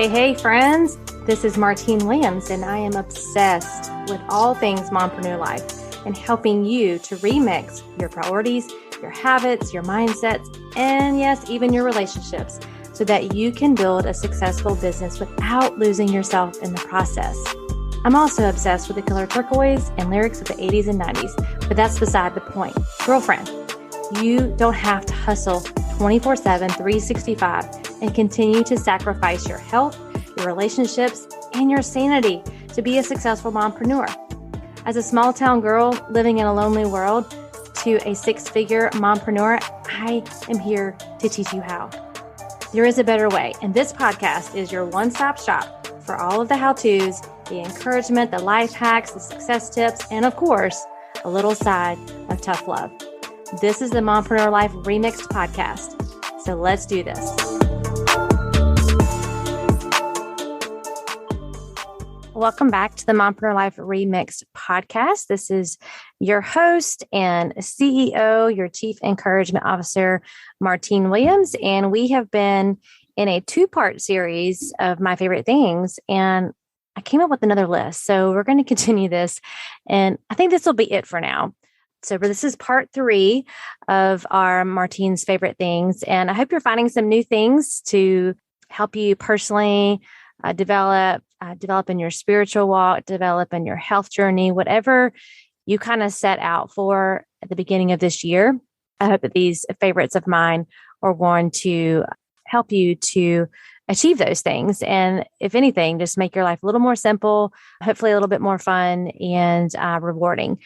Hey, friends. This is Martine Williams, and I am obsessed with all things mompreneur life and helping you to remix your priorities, your habits, your mindsets, and yes, even your relationships so that you can build a successful business without losing yourself in the process. I'm also obsessed with the color turquoise and lyrics of the 80s and 90s, but that's beside the point. Girlfriend, you don't have to hustle 24/7, 365 and continue to sacrifice your health, your relationships, and your sanity to be a successful mompreneur. As a small town girl living in a lonely world to a six-figure mompreneur, I am here to teach you how. There is a better way, and this podcast is your one-stop shop for all of the how-tos, the encouragement, the life hacks, the success tips, and of course, a little side of tough love. This is the Mompreneur Life Remixed podcast. So let's do this. Welcome back to the Mompreneur Life Remixed podcast. This is your host and CEO, your Chief Encouragement Officer, Martine Williams. And we have been in a two-part series of my favorite things. And I came up with another list. So we're going to continue this. And I think this will be it for now. So this is part 3 of our Martine's favorite things. And I hope you're finding some new things to help you personally develop in your spiritual walk, develop in your health journey, whatever you kind of set out for at the beginning of this year. I hope that these favorites of mine are going to help you to achieve those things. And if anything, just make your life a little more simple, hopefully a little bit more fun and rewarding.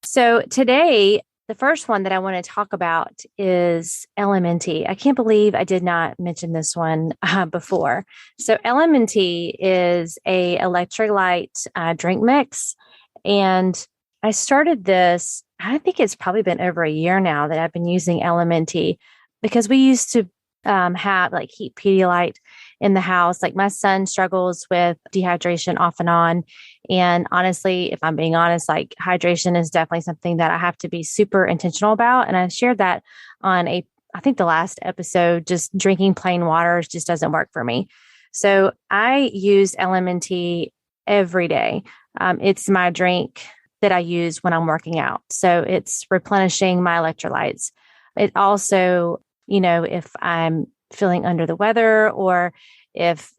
So today, the first one that I want to talk about is LMNT. I can't believe I did not mention this one before. So LMNT is a electrolyte drink mix. And I started this, I think it's probably been over a year now that I've been using LMNT because we used to have like heat Pedialyte in the house. Like my son struggles with dehydration off and on. And honestly, if I'm being honest, like hydration is definitely something that I have to be super intentional about. And I shared that on I think the last episode, just drinking plain water just doesn't work for me. So I use LMNT every day. It's my drink that I use when I'm working out. So it's replenishing my electrolytes. It also, if I'm feeling under the weather or if,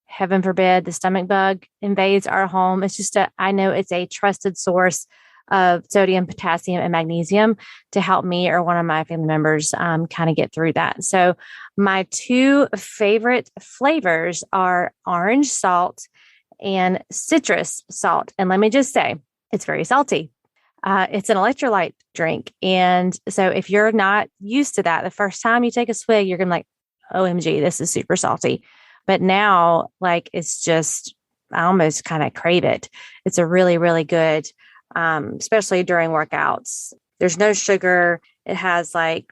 heaven forbid, the stomach bug invades our home, it's just I know it's a trusted source of sodium, potassium, and magnesium to help me or one of my family members kind of get through that. So my 2 favorite flavors are orange salt and citrus salt. And let me just say, it's very salty. It's an electrolyte drink. And so if you're not used to that, the first time you take a swig, you're going to be like, OMG, this is super salty. But now, like, it's just, I almost kind of crave it. It's a really, really good, especially during workouts. There's no sugar. It has like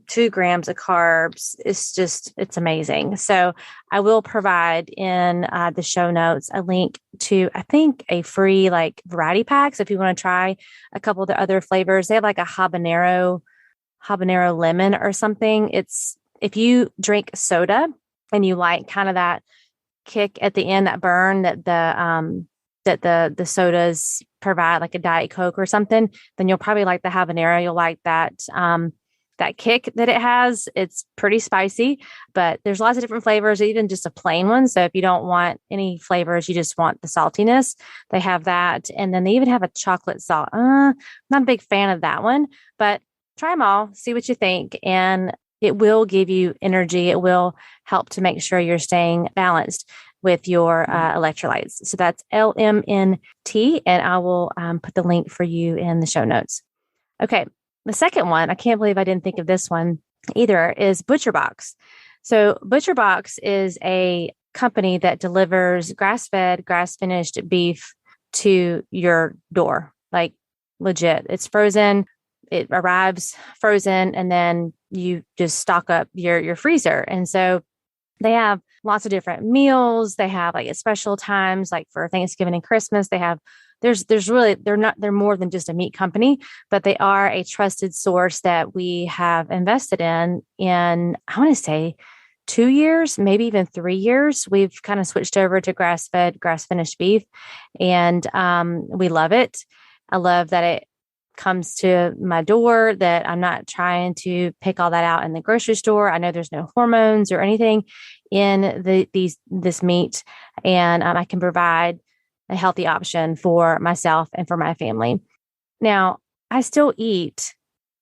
2 grams of carbs. It's amazing. So I will provide in the show notes a link to, I think, a free like variety pack. So if you want to try a couple of the other flavors, they have like a habanero lemon or something. If you drink soda and you like kind of that kick at the end, that burn that the sodas provide, like a Diet Coke or something, then you'll probably like the habanero. You'll like that kick that it has. It's pretty spicy, but there's lots of different flavors, even just a plain one. So if you don't want any flavors, you just want the saltiness, they have that. And then they even have a chocolate salt. Not a big fan of that one, but try them all, see what you think. And it will give you energy. It will help to make sure you're staying balanced with your electrolytes. So that's LMNT, and I will put the link for you in the show notes. Okay. The second one, I can't believe I didn't think of this one either, is ButcherBox. So ButcherBox is a company that delivers grass-fed, grass-finished beef to your door. Like legit. It's frozen. It arrives frozen, and then you just stock up your freezer. And so they have lots of different meals. They have like at special times, like for Thanksgiving and Christmas, they're more than just a meat company, but they are a trusted source that we have invested in, I want to say 2 years, maybe even 3 years, we've kind of switched over to grass-fed, grass-finished beef, and we love it. I love that it comes to my door, that I'm not trying to pick all that out in the grocery store. I know there's no hormones or anything in this meat, and I can provide a healthy option for myself and for my family. Now, I still eat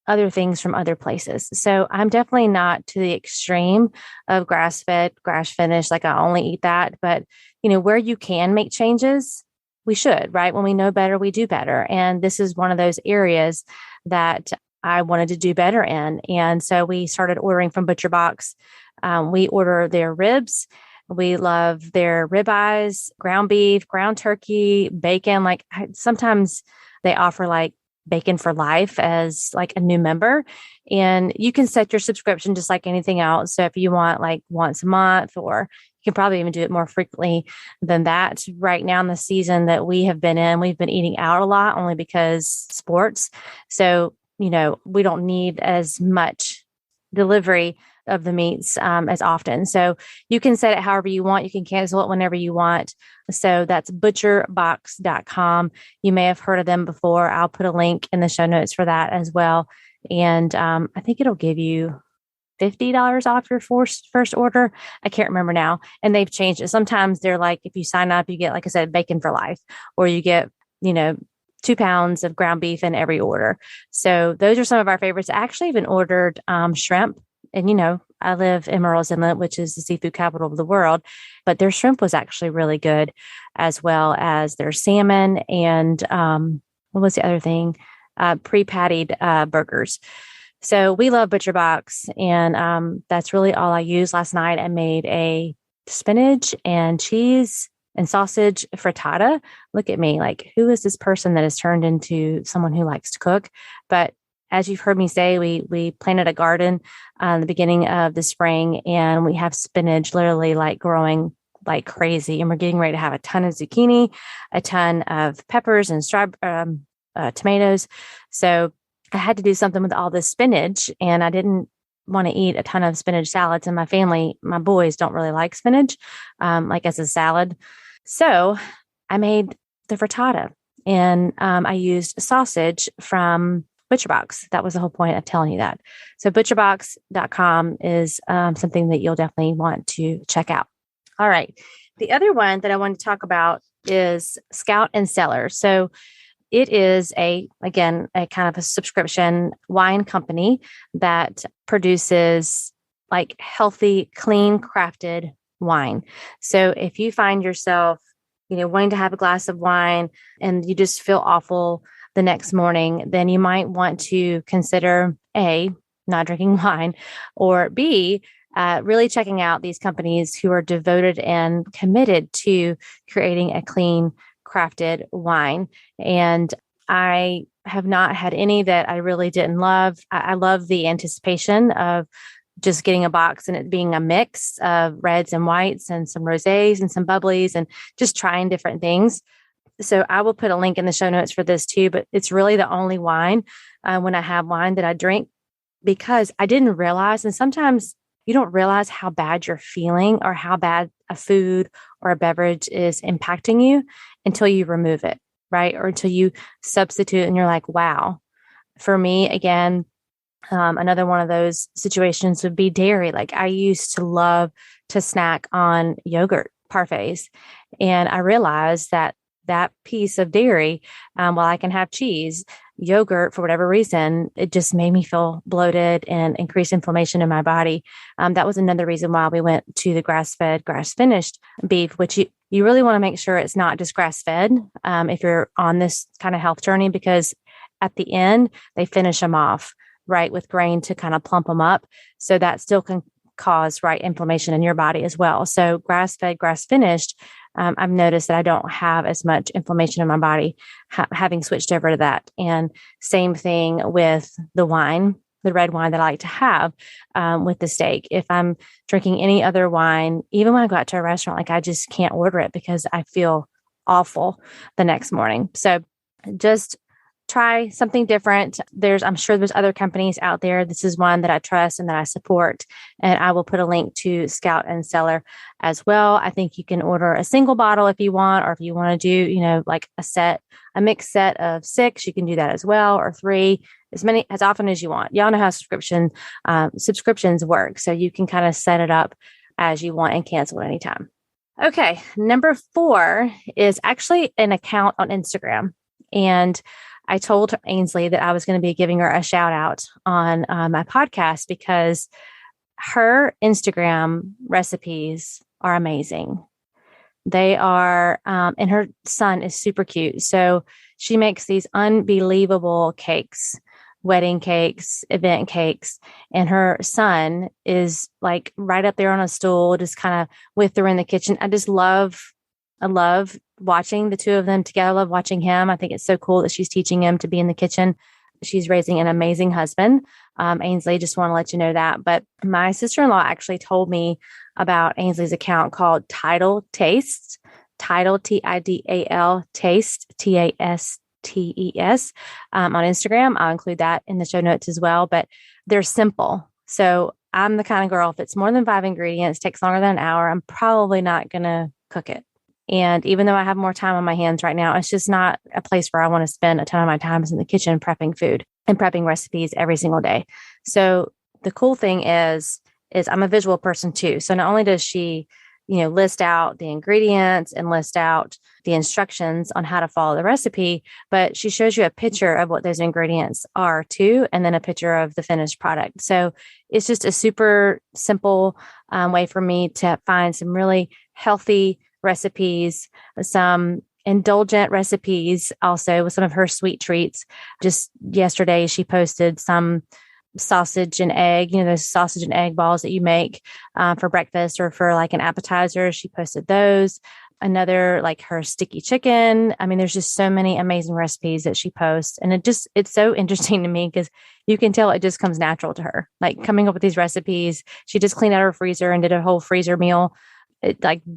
other things from other places. So I'm definitely not to the extreme of grass-fed, grass-finished, like I only eat that. But, where you can make changes, we should, right? When we know better, we do better. And this is one of those areas that I wanted to do better in. And so we started ordering from Butcher Box. We order their ribs. We love their ribeyes, ground beef, ground turkey, bacon. Like sometimes they offer like bacon for life as like a new member, and you can set your subscription just like anything else. So if you want like once a month, or you can probably even do it more frequently than that. Right now in the season that we have been in, we've been eating out a lot only because sports. So, we don't need as much delivery of the meats as often. So you can set it however you want. You can cancel it whenever you want. So that's butcherbox.com. You may have heard of them before. I'll put a link in the show notes for that as well. And I think it'll give you $50 off your first order. I can't remember now. And they've changed it. Sometimes they're like, if you sign up, you get, like I said, bacon for life, or you get, 2 pounds of ground beef in every order. So those are some of our favorites. I actually even ordered shrimp. And, I live in Murrells Inlet, which is the seafood capital of the world, but their shrimp was actually really good, as well as their salmon and what was the other thing? Pre-pattied burgers. So we love Butcher Box, and that's really all I used. Last night I made a spinach and cheese and sausage frittata. Look at me, like, who is this person that has turned into someone who likes to cook? But as you've heard me say, we planted a garden in the beginning of the spring, and we have spinach literally like growing like crazy. And we're getting ready to have a ton of zucchini, a ton of peppers and tomatoes. So I had to do something with all this spinach, and I didn't want to eat a ton of spinach salads. And my family, my boys don't really like spinach, like as a salad. So I made the frittata, and I used sausage from Butcher Box. That was the whole point of telling you that. So butcherbox.com is something that you'll definitely want to check out. All right. The other one that I want to talk about is Scout and Cellar. So it is a kind of a subscription wine company that produces like healthy, clean crafted wine. So if you find yourself, wanting to have a glass of wine and you just feel awful the next morning, then you might want to consider A, not drinking wine, or B, really checking out these companies who are devoted and committed to creating a clean, crafted wine. And I have not had any that I really didn't love. I love the anticipation of just getting a box and it being a mix of reds and whites and some rosés and some bubblies and just trying different things. So I will put a link in the show notes for this too, but it's really the only wine when I have wine that I drink, because I didn't realize, and sometimes you don't realize how bad you're feeling or how bad a food or a beverage is impacting you until you remove it, right? Or until you substitute and you're like, wow. For me, again, another one of those situations would be dairy. Like I used to love to snack on yogurt parfaits, and I realized that piece of dairy, while I can have cheese, yogurt, for whatever reason, it just made me feel bloated and increased inflammation in my body. That was another reason why we went to the grass-fed, grass-finished beef, which you really want to make sure it's not just grass-fed if you're on this kind of health journey, because at the end, they finish them off, right, with grain to kind of plump them up. So that still can cause, right, inflammation in your body as well. So grass-fed, grass-finished, I've noticed that I don't have as much inflammation in my body having switched over to that. And same thing with the wine, the red wine that I like to have with the steak. If I'm drinking any other wine, even when I go out to a restaurant, like I just can't order it because I feel awful the next morning. So just try something different. I'm sure there's other companies out there. This is one that I trust and that I support. And I will put a link to Scout and Cellar as well. I think you can order a single bottle if you want, or if you want to do, like a mixed set of 6, you can do that as well, or 3, as often as you want. Y'all know how subscriptions work. So you can kind of set it up as you want and cancel at any time. Okay. Number 4 is actually an account on Instagram. And I told Ainsley that I was going to be giving her a shout out on my podcast because her Instagram recipes are amazing. They are, and her son is super cute. So she makes these unbelievable cakes, wedding cakes, event cakes. And her son is like right up there on a stool, just kind of with her in the kitchen. I love watching the two of them together. I love watching him. I think it's so cool that she's teaching him to be in the kitchen. She's raising an amazing husband. Ainsley, just want to let you know that. But my sister-in-law actually told me about Ainsley's account called Tidal Tastes, Tidal, Tidal, Taste, Tastes, on Instagram. I'll include that in the show notes as well. But they're simple. So I'm the kind of girl, if it's more than 5 ingredients, takes longer than an hour, I'm probably not going to cook it. And even though I have more time on my hands right now, it's just not a place where I want to spend a ton of my time is in the kitchen prepping food and prepping recipes every single day. So the cool thing is I'm a visual person too. So not only does she, list out the ingredients and list out the instructions on how to follow the recipe, but she shows you a picture of what those ingredients are too, and then a picture of the finished product. So it's just a super simple way for me to find some really healthy recipes, some indulgent recipes also with some of her sweet treats. Just yesterday, she posted some sausage and egg, those sausage and egg balls that you make for breakfast or for like an appetizer. She posted those. Another, like her sticky chicken. I mean, there's just so many amazing recipes that she posts. And it's so interesting to me because you can tell it just comes natural to her, like coming up with these recipes. She just cleaned out her freezer and did a whole freezer meal.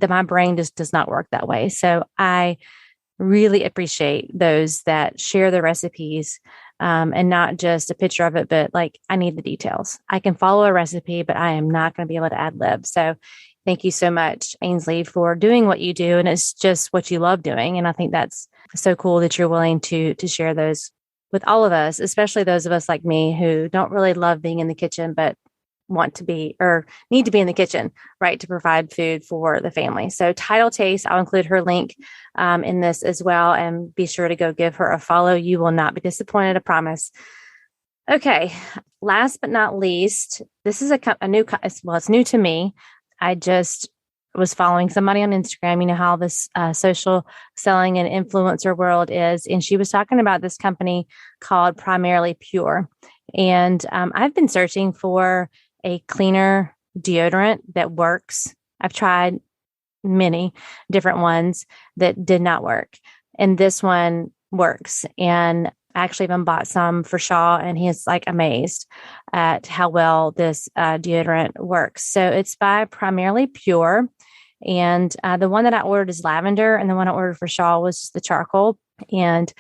My brain just does not work that way. So I really appreciate those that share the recipes and not just a picture of it, but like I need the details. I can follow a recipe, but I am not going to be able to ad lib. So thank you so much, Ainsley, for doing what you do. And it's just what you love doing. And I think that's so cool that you're willing to share those with all of us, especially those of us like me who don't really love being in the kitchen, but want to be or need to be in the kitchen, right, to provide food for the family. So Tidal Taste, I'll include her link in this as well. And be sure to go give her a follow. You will not be disappointed, I promise. Okay. Last but not least, this is it's new to me. I just was following somebody on Instagram. You know how this social selling and influencer world is. And she was talking about this company called Primarily Pure. And I've been searching for a cleaner deodorant that works. I've tried many different ones that did not work. And this one works. And I actually even bought some for Shaw, and he's like amazed at how well this deodorant works. So it's by Primarily Pure. And the one that I ordered is lavender, and the one I ordered for Shaw was just the charcoal. And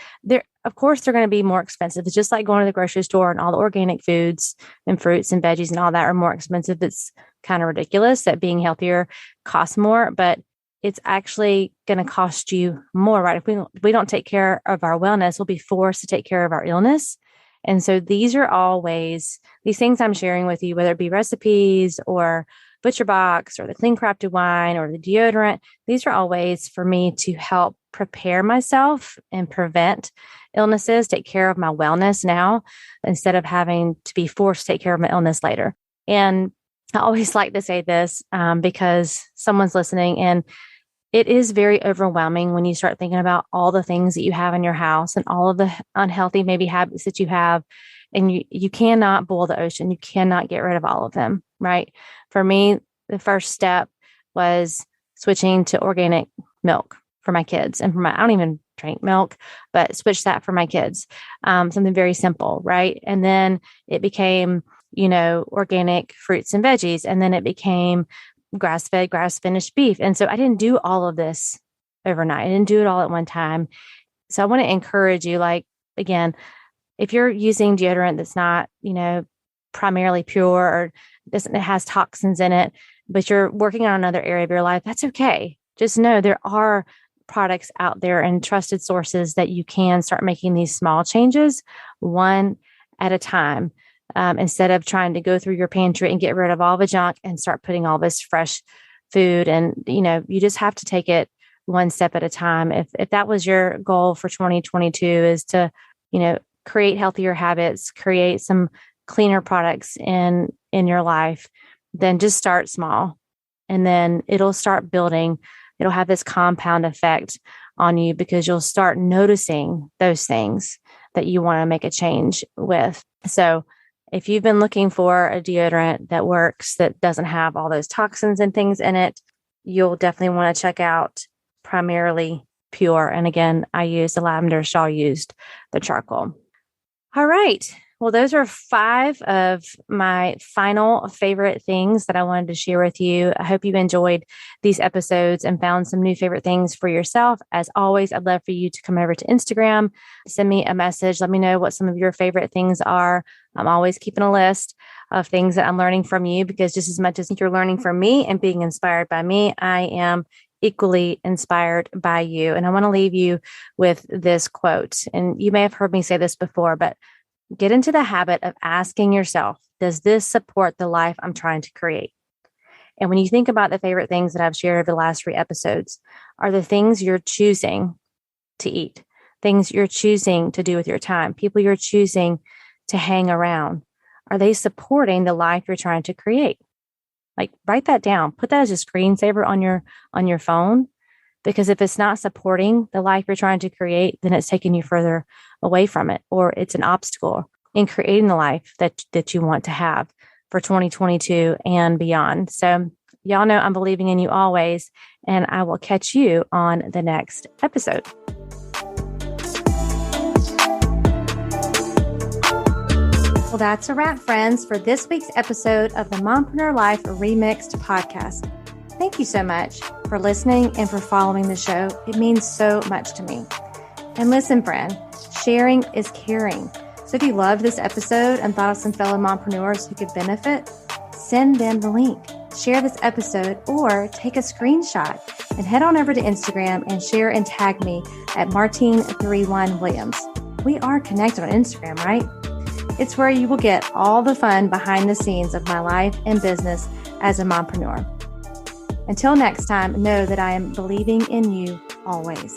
of course, they're going to be more expensive. It's just like going to the grocery store, and all the organic foods and fruits and veggies and all that are more expensive. It's kind of ridiculous that being healthier costs more, but it's actually going to cost you more, right? If we don't take care of our wellness, we'll be forced to take care of our illness. And so these are all ways, these things I'm sharing with you, whether it be recipes or Butcher Box or the Clean Crafted Wine or the deodorant, these are all ways for me to help prepare myself and prevent illnesses, take care of my wellness now, instead of having to be forced to take care of my illness later. And I always like to say this because someone's listening, and it is very overwhelming when you start thinking about all the things that you have in your house and all of the unhealthy maybe habits that you have. And you cannot boil the ocean. You cannot get rid of all of them, right? For me, the first step was switching to organic milk for my kids and I don't even drink milk, but switch that for my kids. Something very simple, right? And then it became, organic fruits and veggies. And then it became grass-fed, grass-finished beef. And so I didn't do all of this overnight. I didn't do it all at one time. So I want to encourage you, again, if you're using deodorant that's not, primarily pure or it has toxins in it, but you're working on another area of your life, that's okay. Just know there are products out there and trusted sources that you can start making these small changes one at a time, instead of trying to go through your pantry and get rid of all the junk and start putting all this fresh food. And, you just have to take it one step at a time. If that was your goal for 2022 is to, create healthier habits, create some cleaner products in your life, then just start small and then it'll start building. It'll have this compound effect on you because you'll start noticing those things that you want to make a change with. So if you've been looking for a deodorant that works, that doesn't have all those toxins and things in it, you'll definitely want to check out Primarily Pure. And again, I used the lavender, Shaw used the charcoal. All right. Well, those are 5 of my final favorite things that I wanted to share with you. I hope you enjoyed these episodes and found some new favorite things for yourself. As always, I'd love for you to come over to Instagram, send me a message. Let me know what some of your favorite things are. I'm always keeping a list of things that I'm learning from you because just as much as you're learning from me and being inspired by me, I am equally inspired by you. And I want to leave you with this quote. And you may have heard me say this before, but get into the habit of asking yourself, does this support the life I'm trying to create? And when you think about the favorite things that I've shared over the last 3 episodes, are the things you're choosing to eat, things you're choosing to do with your time, people you're choosing to hang around, are they supporting the life you're trying to create? Like, write that down, put that as a screensaver on your phone, because if it's not supporting the life you're trying to create, then it's taking you further away from it, or it's an obstacle in creating the life that you want to have for 2022 and beyond. So y'all know I'm believing in you always, and I will catch you on the next episode. Well, that's a wrap, friends, for this week's episode of the Mompreneur Life Remixed podcast. Thank you so much for listening and for following the show. It means so much to me. And listen, friend, sharing is caring. So if you loved this episode and thought of some fellow mompreneurs who could benefit, send them the link. Share this episode or take a screenshot and head on over to Instagram and share and tag me at Martine31Williams. We are connected on Instagram, right? It's where you will get all the fun behind the scenes of my life and business as a mompreneur. Until next time, know that I am believing in you always.